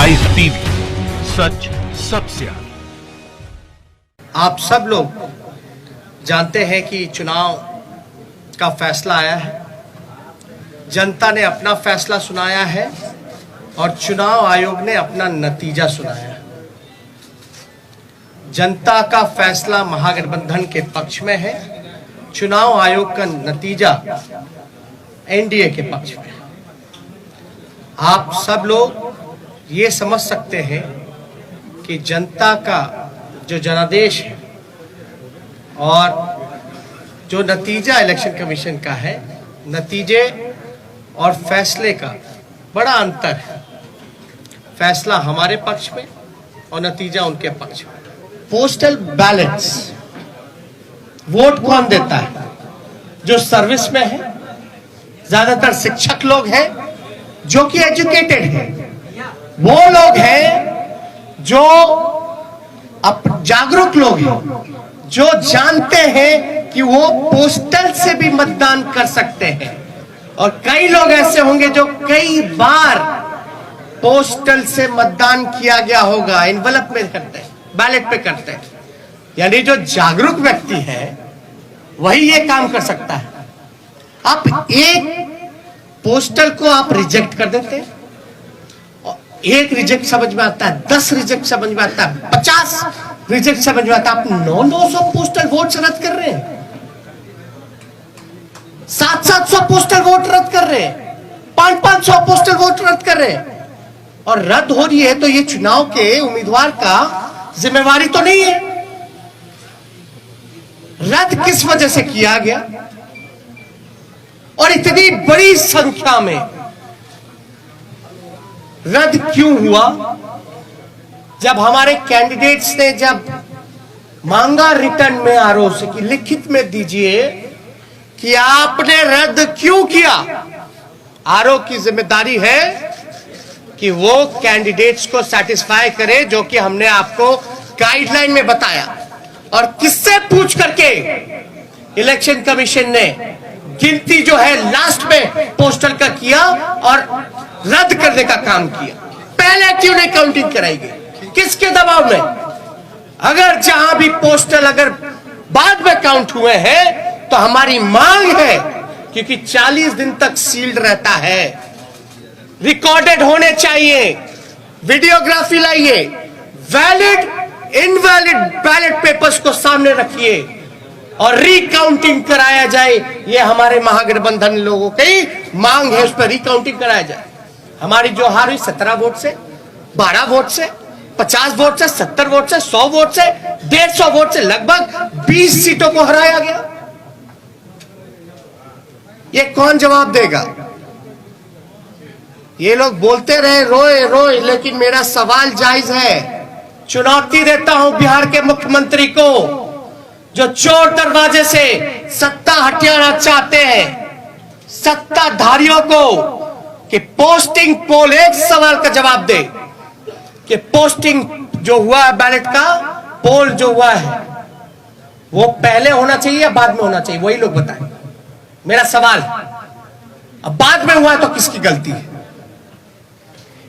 Rise TV, सच सबसे आगे। आप सब लोग जानते हैं कि चुनाव का फैसला आया है, जनता ने अपना फैसला सुनाया है और चुनाव आयोग ने अपना नतीजा सुनाया है। जनता का फैसला महागठबंधन के पक्ष में है, चुनाव आयोग का नतीजा एनडीए के पक्ष में है। आप सब लोग ये समझ सकते हैं कि जनता का जो जनादेश है और जो नतीजा इलेक्शन कमीशन का है, नतीजे और फैसले का बड़ा अंतर है। फैसला हमारे पक्ष में और नतीजा उनके पक्ष में। पोस्टल बैलेट्स वोट कौन देता है? जो सर्विस में है, ज्यादातर शिक्षक लोग हैं जो कि एजुकेटेड हैं, वो लोग हैं जो जागरूक लोग हैं, जो जानते हैं कि वो पोस्टल से भी मतदान कर सकते हैं। और कई लोग ऐसे होंगे जो कई बार पोस्टल से मतदान किया गया होगा, एनवलप में करते हैं, बैलेट पे करते हैं। यानी जो जागरूक व्यक्ति है वही ये काम कर सकता है। आप एक पोस्टल को आप रिजेक्ट कर देते हैं, एक रिजेक्ट समझ में आता है, 10 रिजेक्ट समझ में आता है, 50 रिजेक्ट समझ में आता है। आप 900 पोस्टल वोट रद्द कर रहे हैं, 700 पोस्टल वोट रद्द कर रहे हैं, 500 पोस्टल वोट रद्द कर रहे हैं। और रद्द हो रही है तो ये चुनाव के उम्मीदवार का जिम्मेवारी तो नहीं है। रद्द किस वजह से किया गया और इतनी बड़ी संख्या में रद्द क्यों हुआ? जब हमारे कैंडिडेट्स ने जब मांगा रिटर्न में आरओ से कि लिखित में दीजिए कि आपने रद्द क्यों किया, आरओ की जिम्मेदारी है कि वो कैंडिडेट्स को सेटिस्फाई करे जो कि हमने आपको गाइडलाइन में बताया। और किससे पूछ करके इलेक्शन कमीशन ने गिनती जो है लास्ट में पोस्टल का किया और रद्द करने का काम किया? पहले क्यों नहीं काउंटिंग कराई गई? किसके दबाव में? अगर जहां भी पोस्टल अगर बाद में काउंट हुए हैं तो हमारी मांग है, क्योंकि 40 दिन तक सील्ड रहता है, रिकॉर्डेड होने चाहिए, वीडियोग्राफी लाइए, वैलिड इनवैलिड बैलेट पेपर्स को सामने रखिए और रिकाउंटिंग कराया जाए। ये हमारे महागठबंधन लोगों की मांग है, उस पर रिकाउंटिंग कराया जाए। हमारी जो हार हुई 17 वोट से, 12 वोट से, 50 वोट से, 70 वोट से, 100 वोट से, 150 वोट से, लगभग 20 सीटों को हराया गया। ये कौन जवाब देगा? ये लोग बोलते रहे रोए रोए, लेकिन मेरा सवाल जायज है। चुनौती देता हूं बिहार के मुख्यमंत्री को, जो चोर दरवाजे से सत्ता हटियाना चाहते हैं, सत्ताधारियों को, कि पोस्टिंग पोल, एक सवाल का जवाब दे कि पोस्टिंग जो हुआ है बैलेट का, पोल जो हुआ है वो पहले होना चाहिए या बाद में होना चाहिए? वही लोग बताएं। मेरा सवाल, अब बाद में हुआ तो किसकी गलती है?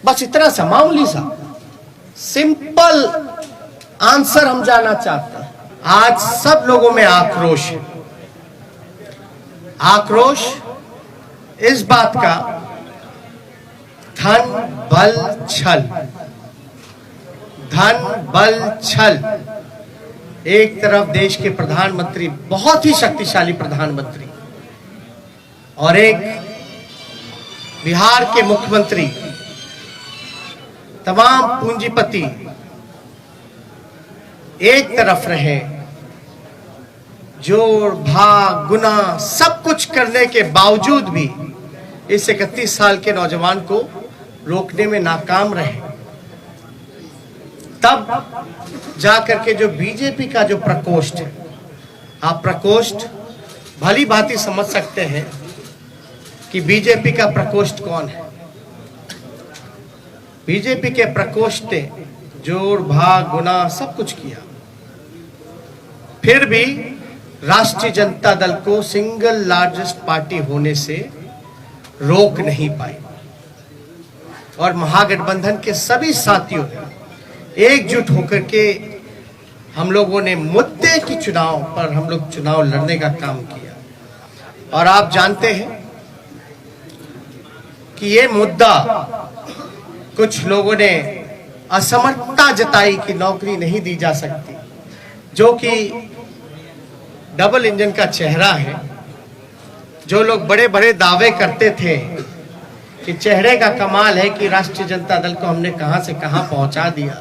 बस इतना सा मामूली सा सिंपल आंसर हम जानना चाहते हैं। आज सब लोगों में आक्रोश है, आक्रोश इस बात का, धन बल छल, धन बल छल। एक तरफ देश के प्रधानमंत्री, बहुत ही शक्तिशाली प्रधानमंत्री, और एक बिहार के मुख्यमंत्री, तमाम पूंजीपति एक तरफ रहे, जोड़ भाग गुना सब कुछ करने के बावजूद भी इस 31 साल के नौजवान को रोकने में नाकाम रहे। तब जाकर के जो बीजेपी का जो प्रकोष्ठ है, आप प्रकोष्ठ भली भांति समझ सकते हैं कि बीजेपी का प्रकोष्ठ कौन है। बीजेपी के प्रकोष्ठ ने जोड़ भाग गुना सब कुछ किया, फिर भी राष्ट्रीय जनता दल को सिंगल लार्जेस्ट पार्टी होने से रोक नहीं पाई। और महागठबंधन के सभी साथियों ने एकजुट होकर के हम लोगों ने मुद्दे की चुनाव पर हम लोग चुनाव लड़ने का काम किया। और आप जानते हैं कि ये मुद्दा कुछ लोगों ने असमर्थता जताई कि नौकरी नहीं दी जा सकती, जो कि डबल इंजन का चेहरा है। जो लोग बड़े बड़े दावे करते थे कि चेहरे का कमाल है कि राष्ट्रीय जनता दल को हमने कहां से कहां पहुंचा दिया,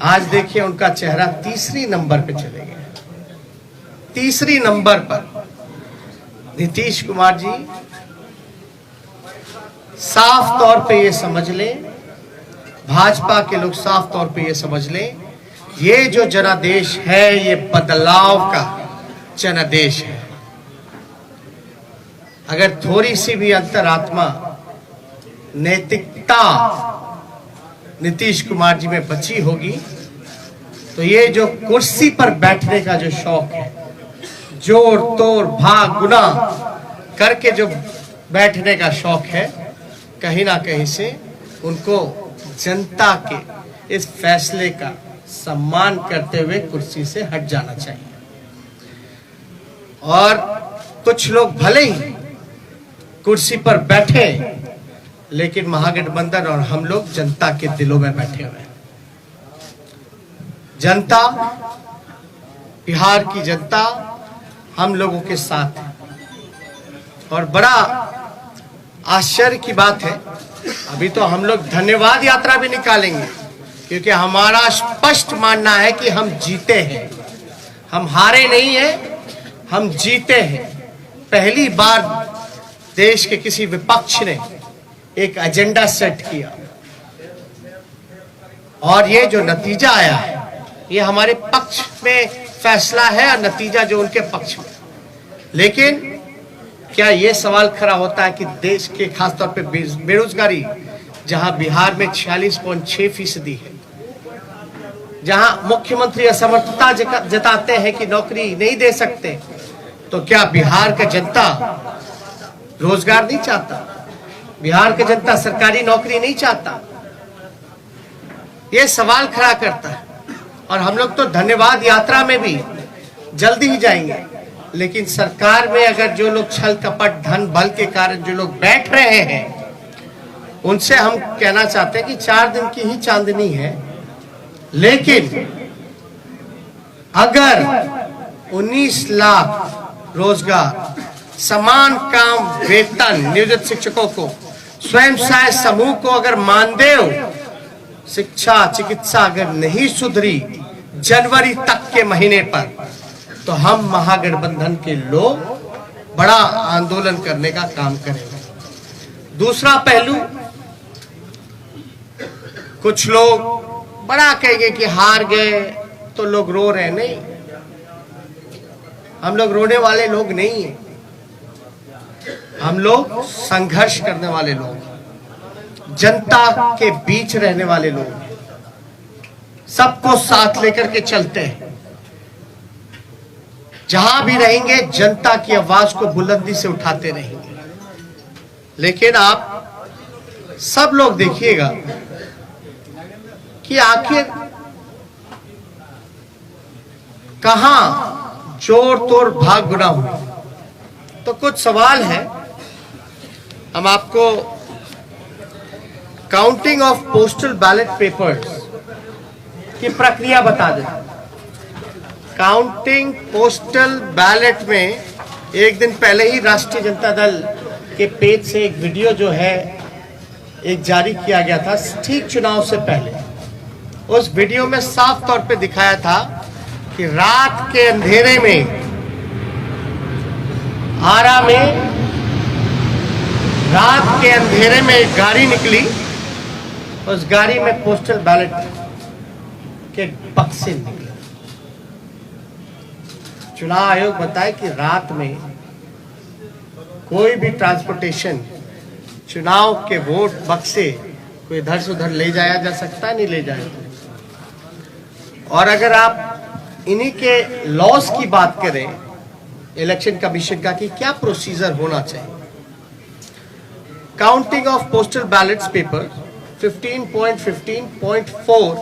आज देखिए उनका चेहरा तीसरी नंबर पे चले गया। तीसरी नंबर पर नीतीश कुमार जी, साफ तौर पे ये समझ लें, भाजपा के लोग साफ तौर पे ये समझ लें, ये जो जनादेश है ये बदलाव का जनादेश है। अगर थोड़ी सी भी अंतरात्मा नैतिकता नीतीश कुमार जी में बची होगी तो ये जो कुर्सी पर बैठने का जो शौक है, जोर तोड़ भाग गुना करके जो बैठने का शौक है, कहीं ना कहीं से उनको जनता के इस फैसले का सम्मान करते हुए कुर्सी से हट जाना चाहिए। और कुछ लोग भले ही कुर्सी पर बैठे, लेकिन महागठबंधन और हम लोग जनता के दिलों में बैठे हुए हैं। जनता, बिहार की जनता हम लोगों के साथ है। और बड़ा आश्चर्य की बात है, अभी तो हम लोग धन्यवाद यात्रा भी निकालेंगे, क्योंकि हमारा स्पष्ट मानना है कि हम जीते हैं, हम हारे नहीं हैं, हम जीते हैं। पहली बार देश के किसी विपक्ष ने एक एजेंडा सेट किया और ये जो नतीजा आया है ये हमारे पक्ष में फैसला है और नतीजा जो उनके पक्ष में। लेकिन क्या ये सवाल खड़ा होता है कि देश के खासतौर पे बेरोजगारी, जहां बिहार में 46.6% है, जहां मुख्यमंत्री असमर्थता जताते हैं कि नौकरी नहीं दे सकते, तो क्या बिहार का जनता रोजगार नहीं चाहता? बिहार का जनता सरकारी नौकरी नहीं चाहता? ये सवाल खड़ा करता है। और हम लोग तो धन्यवाद यात्रा में भी जल्दी ही जाएंगे, लेकिन सरकार में अगर जो लोग छल कपट धन बल के कारण जो लोग बैठ रहे हैं, उनसे हम कहना चाहते हैं कि 4 दिन की ही चांदनी है, लेकिन अगर 19 लाख रोजगार, समान काम वेतन नियोजित शिक्षकों को, स्वयं सहायक समूह को अगर मानदेय, शिक्षा चिकित्सा अगर नहीं सुधरी जनवरी तक के महीने पर, तो हम महागठबंधन के लोग बड़ा आंदोलन करने का काम करेंगे। दूसरा पहलू, कुछ लोग बड़ा कहेंगे कि हार गए तो लोग रो रहे। नहीं, हम लोग रोने वाले लोग नहीं हैं, हम लोग संघर्ष करने वाले लोग, जनता के बीच रहने वाले लोग, सबको साथ लेकर के चलते हैं। जहां भी रहेंगे जनता की आवाज को बुलंदी से उठाते रहेंगे। लेकिन आप सब लोग देखिएगा कि आखिर कहां जोर तोड़ भाग गुना हुआ। तो कुछ सवाल है, हम आपको counting of postal ballot papers की प्रक्रिया बता दें। काउंटिंग पोस्टल बैलेट में एक दिन पहले ही राष्ट्रीय जनता दल के पेज से एक वीडियो जो है एक जारी किया गया था, ठीक चुनाव से पहले। उस वीडियो में साफ तौर पे दिखाया था कि रात के अंधेरे में आरा में रात के अंधेरे में एक गाड़ी निकली, उस गाड़ी में पोस्टल बैलेट के बक्से निकले। चुनाव आयोग बताए कि रात में कोई भी ट्रांसपोर्टेशन, चुनाव के वोट बक्से कोई इधर से उधर ले जाया जा सकता है, नहीं ले जाया। और अगर आप इन्हीं के लॉस की बात करें इलेक्शन कमीशन का कि क्या प्रोसीजर होना चाहिए, counting of postal ballets paper 15.15.4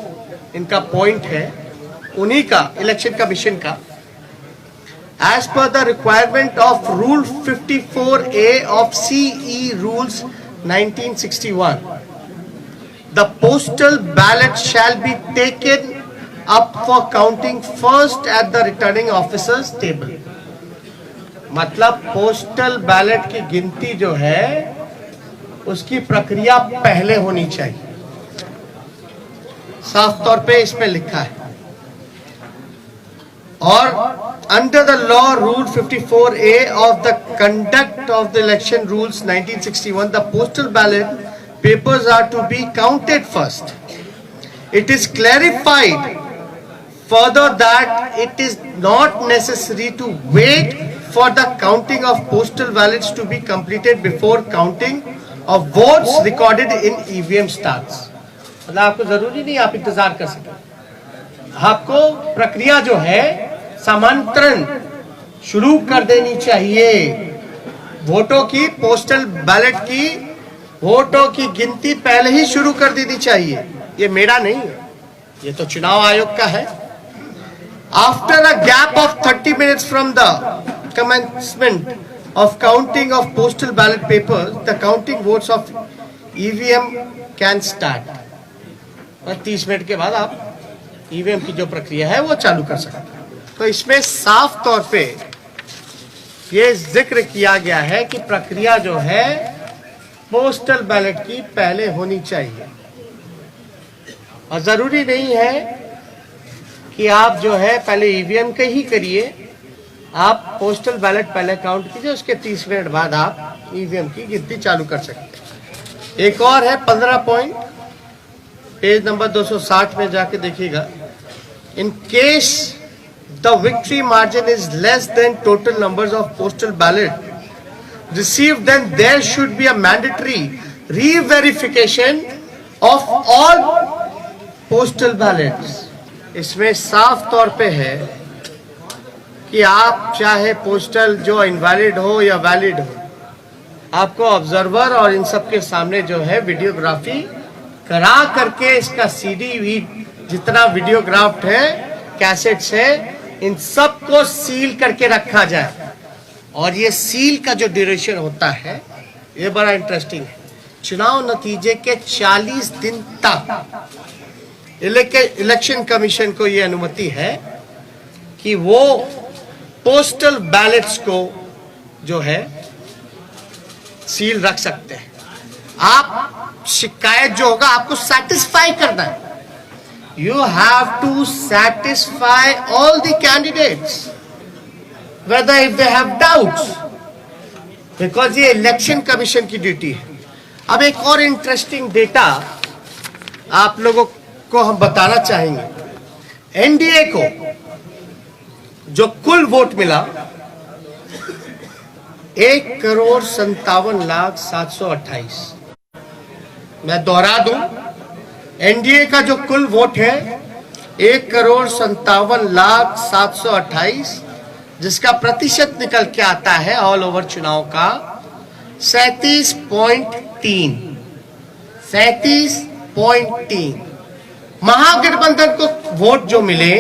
इनका पॉइंट है, उन्हीं का इलेक्शन कमीशन का। As per the requirement of Rule 54A of CE Rules 1961, the postal ballot shall be taken up for counting first at the returning officer's table. मतलब postal ballot की गिनती जो है उसकी प्रक्रिया पहले होनी चाहिए, साफ तौर पे इसमें लिखा है। और under the law rule 54A of the conduct of the election rules 1961, the postal ballot papers are to be counted first. It is clarified further that it is not necessary to wait for the counting of postal ballots to be completed before counting of votes recorded in EVM starts. मतलब आपको जरूरी नहीं आप इंतजार कर सकें, आपको प्रक्रिया जो है समांतरण शुरू कर देनी चाहिए। वोटों की, पोस्टल बैलेट की वोटों की गिनती पहले ही शुरू कर देनी चाहिए। ये मेरा नहीं है, ये तो चुनाव आयोग का है। After a gap of 30 minutes from the commencement of counting of postal ballot papers, the counting votes of EVM can start. और 30 मिनट के बाद आप EVM की जो प्रक्रिया है वो चालू कर सकते हैं। तो इसमें साफ तौर पे ये जिक्र किया गया है कि प्रक्रिया जो है पोस्टल बैलेट की पहले होनी चाहिए, और जरूरी नहीं है कि आप जो है पहले ईवीएम के ही करिए, आप पोस्टल बैलेट पहले काउंट कीजिए, उसके 30 मिनट बाद आप ईवीएम की गिनती चालू कर सकते हैं। एक और है 15 पॉइंट, पेज नंबर 260 में जाके देखिएगा। In case the victory margin is less than total numbers of postal ballot received, then there should be a mandatory re-verification of all postal ballots. इसमें साफ तौर पे है कि आप चाहे पोस्टल जो इनवैलिड हो या वैलिड हो, आपको ऑब्जर्वर और इन सब के सामने जो है वीडियोग्राफी करा करके इसका सीडी भी जितना वीडियोग्राफ्ट है, कैसेट्स है, इन सब को सील करके रखा जाए। और ये सील का जो ड्यूरेशन होता है ये बड़ा इंटरेस्टिंग है। चुनाव नतीजे के 40 दिन तक इलेक्शन कमीशन को ये अनुमति है कि वो पोस्टल बैलेट्स को जो है सील रख सकते हैं। आप शिकायत जो होगा आपको सेटिस्फाई करना है। You have to satisfy all the candidates whether if they have doubts, because ये इलेक्शन कमीशन की ड्यूटी है। अब एक और इंटरेस्टिंग डेटा आप लोगों को हम बताना चाहेंगे। एनडीए को जो कुल वोट मिला 1,57,728। मैं दोहरा दूं, एनडीए का जो कुल वोट है 1,57,728, जिसका प्रतिशत निकल के आता है ऑल ओवर चुनाव का 37.3। महागठबंधन को वोट जो मिले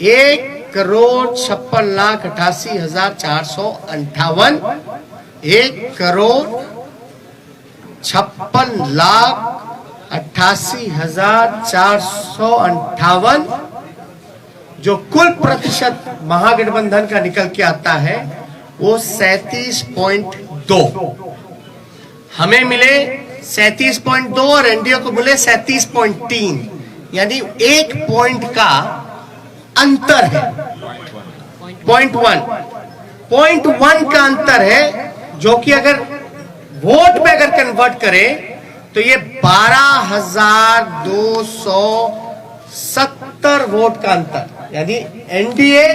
1,56,88,458, 1,56,88,458, जो कुल प्रतिशत महागठबंधन का निकल के आता है वो 37.2। हमें मिले 37.2 और एनडीए को मिले 37.3, यानी 1 पॉइंट का अंतर है। 0.1 का अंतर है, जो कि अगर वोट में अगर कन्वर्ट करें तो ये 12,270 वोट का अंतर, यानी एनडीए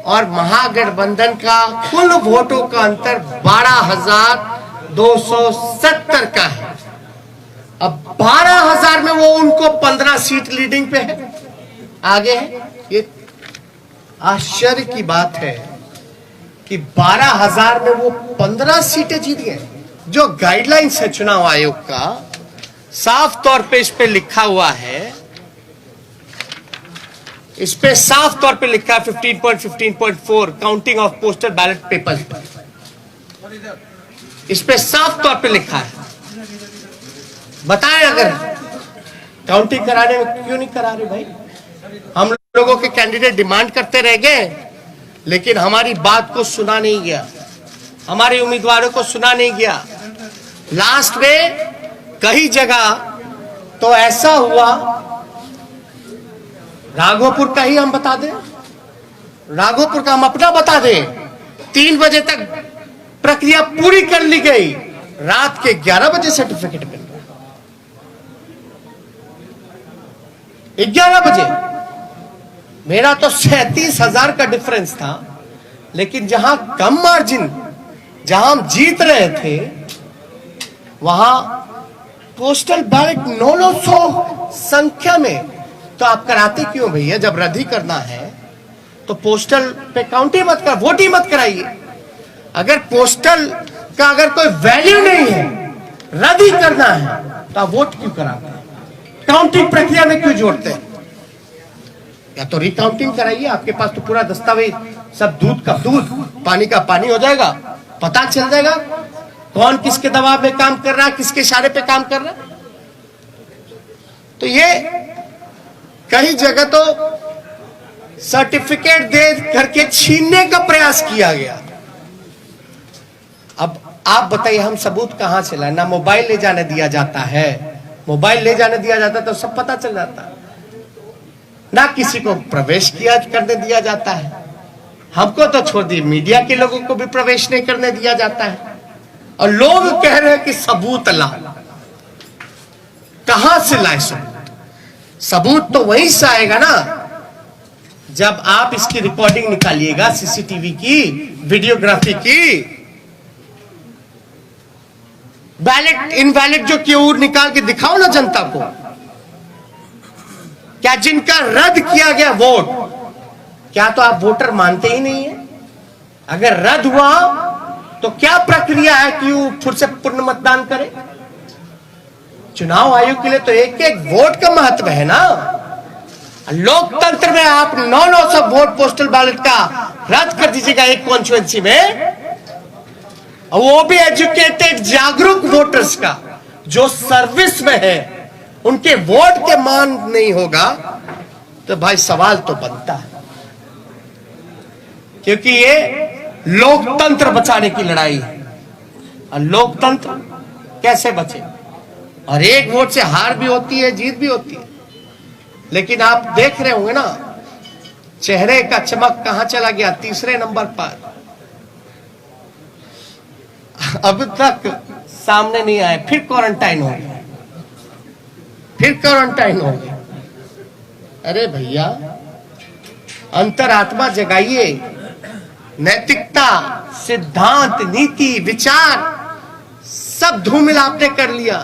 और महागठबंधन का कुल वोटों का अंतर 12,270 का है। अब 12,000 में वो उनको 15 सीट लीडिंग पे है, आगे है। ये आश्चर्य की बात है कि 12,000 में वो 15 सीटें जीत गए। जो गाइडलाइंस है चुनाव आयोग का साफ तौर पे इस पे लिखा हुआ है, इस पे साफ तौर पे लिखा है 15.15.4 counting of postal ballot papers पर, इस पे साफ तौर पे लिखा है। बताएं अगर काउंटिंग कराने में क्यों नहीं करा रहे भाई? हम लोगों के कैंडिडेट डिमांड करते रह गए, लेकिन हमारी बात को सुना नहीं गया, हमारे उम्मीदवारों को सुना नहीं गया। लास्ट में कई जगह तो ऐसा हुआ, राघोपुर का ही हम बता दें, राघोपुर का हम अपना बता दें, 3 बजे तक प्रक्रिया पूरी कर ली गई, रात के 11 बजे सर्टिफिकेट मिल रहा, 11 बजे। मेरा तो 37,000 का डिफरेंस था, लेकिन जहां कम मार्जिन, जहां हम जीत रहे थे, वहां पोस्टल बैलेट 900 संख्या में। तो आप कराते क्यों भैया? जब रद्द ही करना है तो पोस्टल पे काउंट ही मत कर, वोट ही मत कराइए। अगर पोस्टल का अगर कोई वैल्यू नहीं है, रद्द ही करना है, तो आप वोट क्यों कराते हैं? काउंटिंग प्रक्रिया में क्यों जोड़ते हैं? या तो रिकाउंटिंग कराइए, आपके पास तो पूरा दस्तावेज, सब दूध का दूध, पानी का पानी हो जाएगा, पता चल जाएगा कौन किसके दबाव में काम कर रहा है, किसके इशारे पे काम कर रहा है। तो ये कई जगह तो सर्टिफिकेट दे करके छीनने का प्रयास किया गया। अब आप बताइए, हम सबूत कहां से लाए? ना मोबाइल ले जाने दिया जाता है, मोबाइल ले जाने दिया जाता तो सब पता चल जाता, ना किसी को प्रवेश किया करने दिया जाता है। हमको तो छोड़ दिए, मीडिया के लोगों को भी प्रवेश नहीं करने दिया जाता है, और लोग कह रहे हैं कि सबूत ला। कहां से लाए सबूत? सबूत तो वहीं से आएगा ना, जब आप इसकी रिकॉर्डिंग निकालिएगा, सीसीटीवी की, वीडियोग्राफी की। बैलेट इनवैलिड जो क्यों निकाल के दिखाओ ना जनता को। क्या जिनका रद्द किया गया वोट, क्या तो आप वोटर मानते ही नहीं है? अगर रद्द हुआ तो क्या प्रक्रिया है कि वो फिर से पुनः मतदान करे? चुनाव आयोग के लिए तो एक एक वोट का महत्व है ना। लोकतंत्र में आप 900 वोट पोस्टल बैलेट का रद्द कर दीजिएगा एक कॉन्स्टिट्यूएंसी में, और वो भी एजुकेटेड जागरूक वोटर्स का, जो सर्विस में है, उनके वोट के मान नहीं होगा, तो भाई सवाल तो बनता है। क्योंकि ये लोकतंत्र बचाने की लड़ाई है, और लोकतंत्र कैसे बचे? और एक वोट से हार भी होती है, जीत भी होती है, लेकिन आप देख रहे होंगे ना, चेहरे का चमक कहां चला गया? तीसरे नंबर पर। अब तक सामने नहीं आए, फिर क्वारंटाइन हो गया, फिर क्वारंटाइन हो गया। अरे भैया, अंतरात्मा जगाइए, नैतिकता, सिद्धांत, नीति, विचार सब धूमिल आपने कर लिया।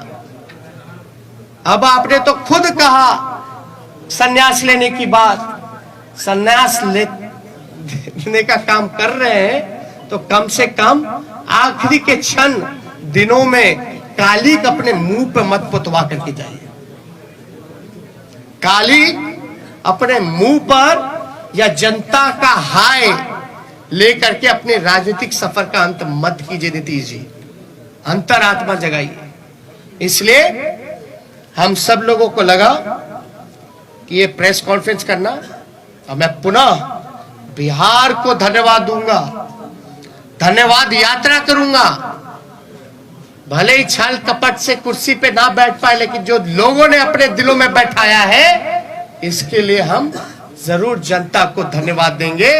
अब आपने तो खुद कहा संन्यास लेने की बात, संन्यास लेने का काम कर रहे हैं, तो कम से कम आखिरी के क्षण दिनों में काली अपने मुंह पे मत पुतवा करके जाइए। काली अपने मुंह पर या जनता का हाय लेकर के अपने राजनीतिक सफर का अंत मत कीजिए नीतीश जी, अंतरात्मा जगाइए। इसलिए हम सब लोगों को लगा कि ये प्रेस कॉन्फ्रेंस करना, और मैं पुनः बिहार को धन्यवाद दूंगा, धन्यवाद यात्रा करूंगा। भले ही छल कपट से कुर्सी पे ना बैठ पाए, लेकिन जो लोगों ने अपने दिलों में बैठाया है, इसके लिए हम जरूर जनता को धन्यवाद देंगे।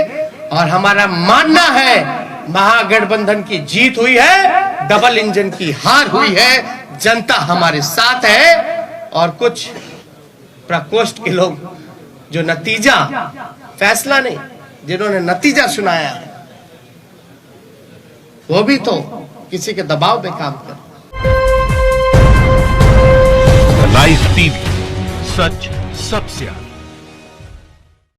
और हमारा मानना है महागठबंधन की जीत हुई है, डबल इंजन की हार हुई है, जनता हमारे साथ है। और कुछ प्रकोष्ठ के लोग जो नतीजा, फैसला नहीं, जिन्होंने नतीजा सुनाया है, वो भी तो किसी के दबाव में काम कर। लाइव टीवी, सच सबसे आगे।